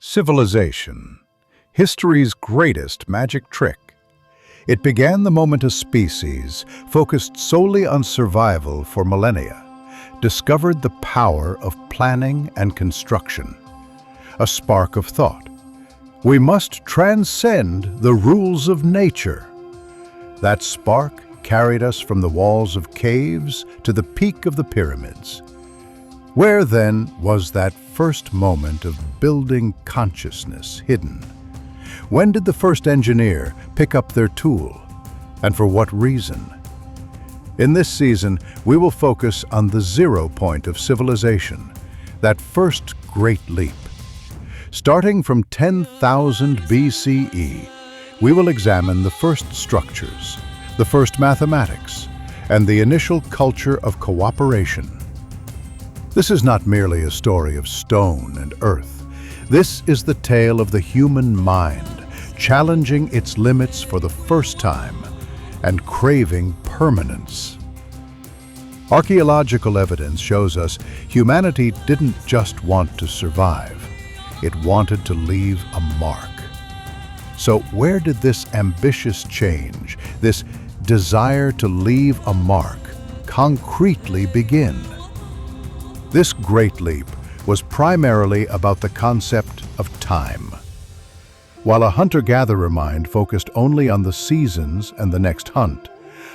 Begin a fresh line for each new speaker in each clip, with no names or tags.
Civilization, history's greatest magic trick. It began the moment a species, focused solely on survival for millennia, discovered the power of planning and construction. A spark of thought. We must transcend the rules of nature. That spark carried us from the walls of caves to the peak of the pyramids. Where then was that first moment of building consciousness hidden? When did the first engineer pick up their tool? And for what reason? In this season, we will focus on the 0 point of civilization, that first great leap. Starting from 10,000 BCE, we will examine the first structures, the first mathematics, and the initial culture of cooperation. This is not merely a story of stone and earth. This is the tale of the human mind, challenging its limits for the first time and craving permanence. Archaeological evidence shows us humanity didn't just want to survive, it wanted to leave a mark. So where did this ambitious change, this desire to leave a mark, concretely begin? This great leap was primarily about the concept of time. While a hunter-gatherer mind focused only on the seasons and the next hunt,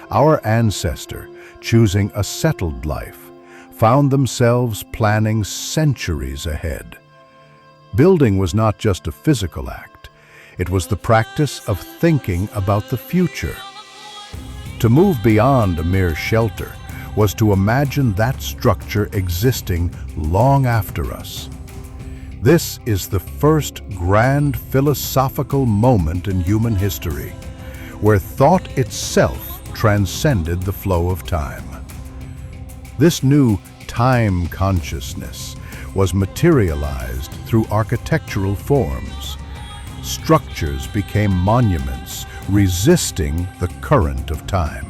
our ancestor, choosing a settled life, found themselves planning centuries ahead. Building was not just a physical act, it was the practice of thinking about the future. To move beyond a mere shelter was to imagine that structure existing long after us. This is the first grand philosophical moment in human history, where thought itself transcended the flow of time. This new time consciousness was materialized through architectural forms. Structures became monuments, resisting the current of time.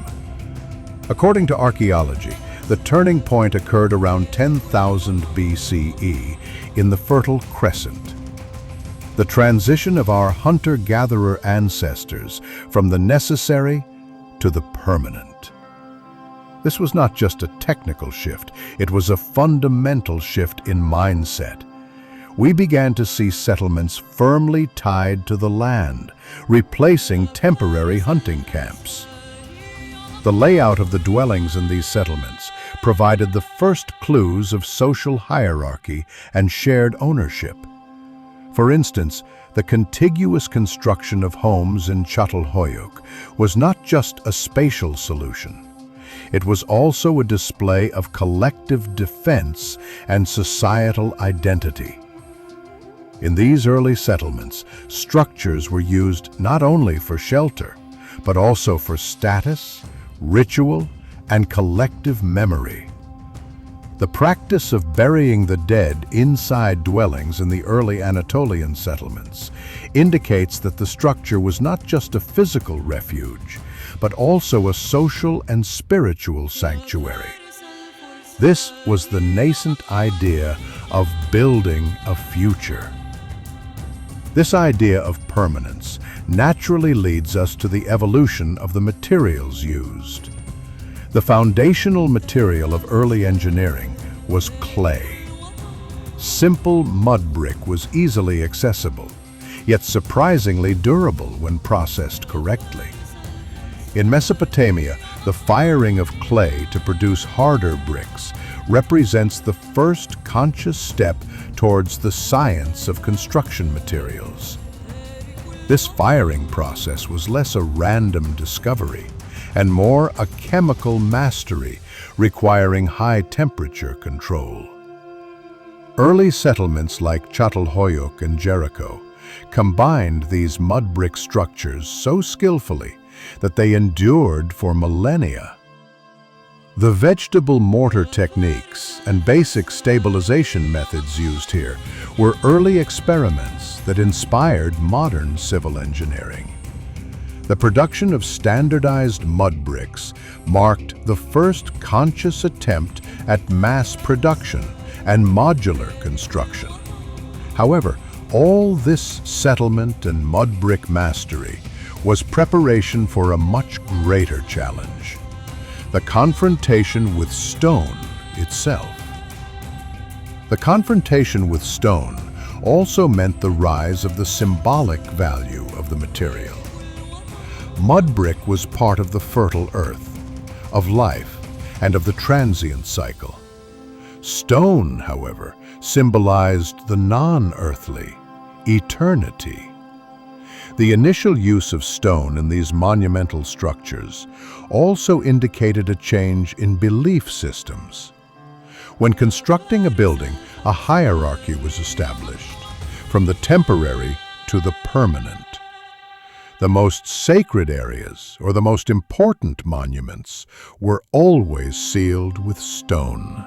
According to archaeology, the turning point occurred around 10,000 BCE in the Fertile Crescent. The transition of our hunter-gatherer ancestors from the necessary to the permanent. This was not just a technical shift, it was a fundamental shift in mindset. We began to see settlements firmly tied to the land, replacing temporary hunting camps. The layout of the dwellings in these settlements provided the first clues of social hierarchy and shared ownership. For instance, the contiguous construction of homes in Çatalhöyük was not just a spatial solution. It was also a display of collective defense and societal identity. In these early settlements, structures were used not only for shelter, but also for status, ritual, and collective memory. The practice of burying the dead inside dwellings in the early Anatolian settlements indicates that the structure was not just a physical refuge, but also a social and spiritual sanctuary. This was the nascent idea of building a future. This idea of permanence naturally leads us to the evolution of the materials used. The foundational material of early engineering was clay. Simple mud brick was easily accessible, yet surprisingly durable when processed correctly. In Mesopotamia, the firing of clay to produce harder bricks represents the first conscious step towards the science of construction materials. This firing process was less a random discovery and more a chemical mastery requiring high temperature control. Early settlements like Çatalhöyük and Jericho combined these mud brick structures so skillfully that they endured for millennia. The vegetable mortar techniques and basic stabilization methods used here were early experiments that inspired modern civil engineering. The production of standardized mud bricks marked the first conscious attempt at mass production and modular construction. However, All this settlement and mudbrick mastery was preparation for a much greater challenge: the confrontation with stone itself. The confrontation with stone also meant the rise of the symbolic value of the material. Mudbrick was part of the fertile earth, of life, and of the transient cycle. Stone, however, symbolized the non-earthly, eternity. The initial use of stone in these monumental structures also indicated a change in belief systems. When constructing a building, a hierarchy was established, from the temporary to the permanent. The most sacred areas, or the most important monuments, were always sealed with stone.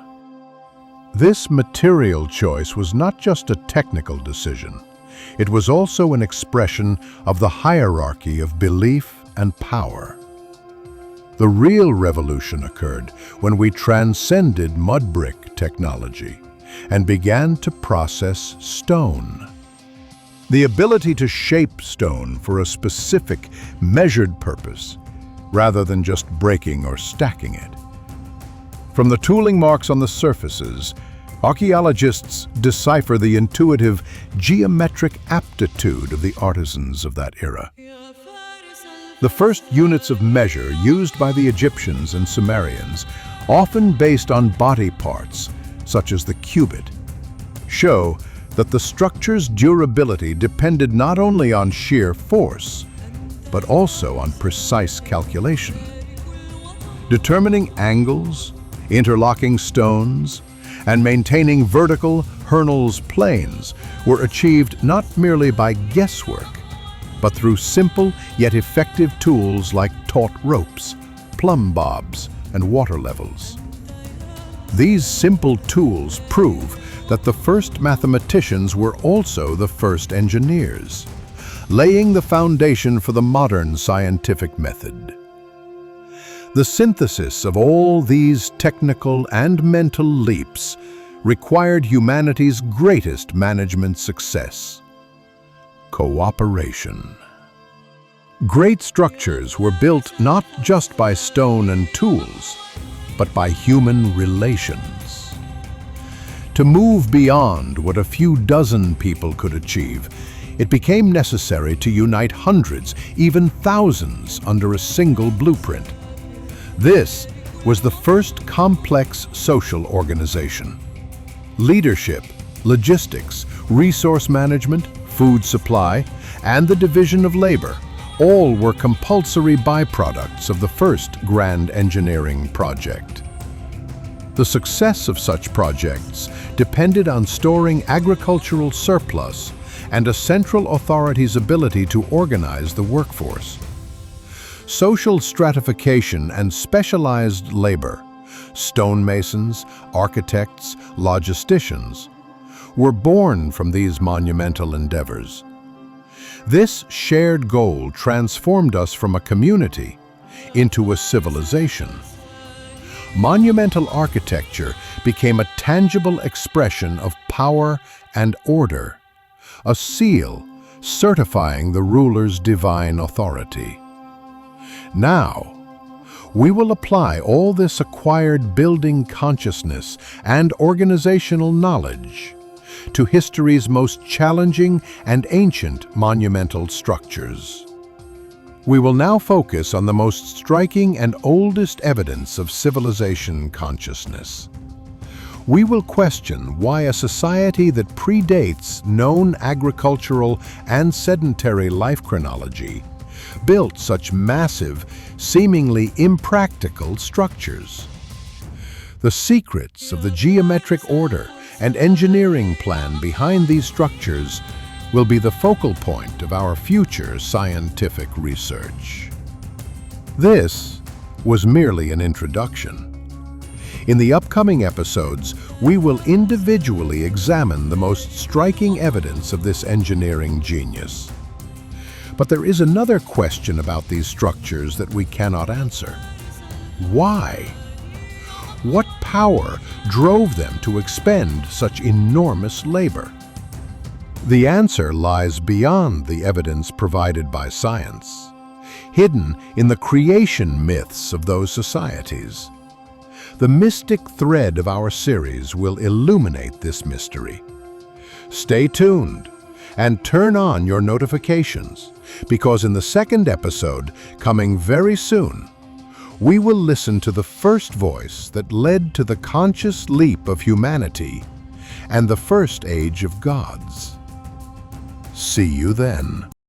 This material choice was not just a technical decision. It was also an expression of the hierarchy of belief and power. The real revolution occurred when we transcended mudbrick technology and began to process stone. The ability to shape stone for a specific, measured purpose, rather than just breaking or stacking it. From the tooling marks on the surfaces, archaeologists decipher the intuitive, geometric aptitude of the artisans of that era. The first units of measure used by the Egyptians and Sumerians, often based on body parts, such as the cubit, show that the structure's durability depended not only on sheer force, but also on precise calculation. Determining angles, interlocking stones, and maintaining vertical Hernal's planes were achieved not merely by guesswork, but through simple yet effective tools like taut ropes, plumb bobs, and water levels. These simple tools prove that the first mathematicians were also the first engineers, laying the foundation for the modern scientific method. The synthesis of all these technical and mental leaps required humanity's greatest management success: cooperation. Great structures were built not just by stone and tools, but by human relations. To move beyond what a few dozen people could achieve, it became necessary to unite hundreds, even thousands, under a single blueprint. This was the first complex social organization. Leadership, logistics, resource management, food supply, and the division of labor all were compulsory byproducts of the first grand engineering project. The success of such projects depended on storing agricultural surplus and a central authority's ability to organize the workforce. Social stratification and specialized labor, stonemasons, architects, logisticians, were born from these monumental endeavors. This shared goal transformed us from a community into a civilization. Monumental architecture became a tangible expression of power and order, a seal certifying the ruler's divine authority. Now, we will apply all this acquired building consciousness and organizational knowledge to history's most challenging and ancient monumental structures. We will now focus on the most striking and oldest evidence of civilization consciousness. We will question why a society that predates known agricultural and sedentary life chronology built such massive, seemingly impractical structures. The secrets of the geometric order and engineering plan behind these structures will be the focal point of our future scientific research. This was merely an introduction. In the upcoming episodes, we will individually examine the most striking evidence of this engineering genius. But there is another question about these structures that we cannot answer. Why? What power drove them to expend such enormous labor? The answer lies beyond the evidence provided by science, hidden in the creation myths of those societies. The mystic thread of our series will illuminate this mystery. Stay tuned and turn on your notifications, because in the second episode, coming very soon, we will listen to the first voice that led to the conscious leap of humanity and the first age of gods. See you then.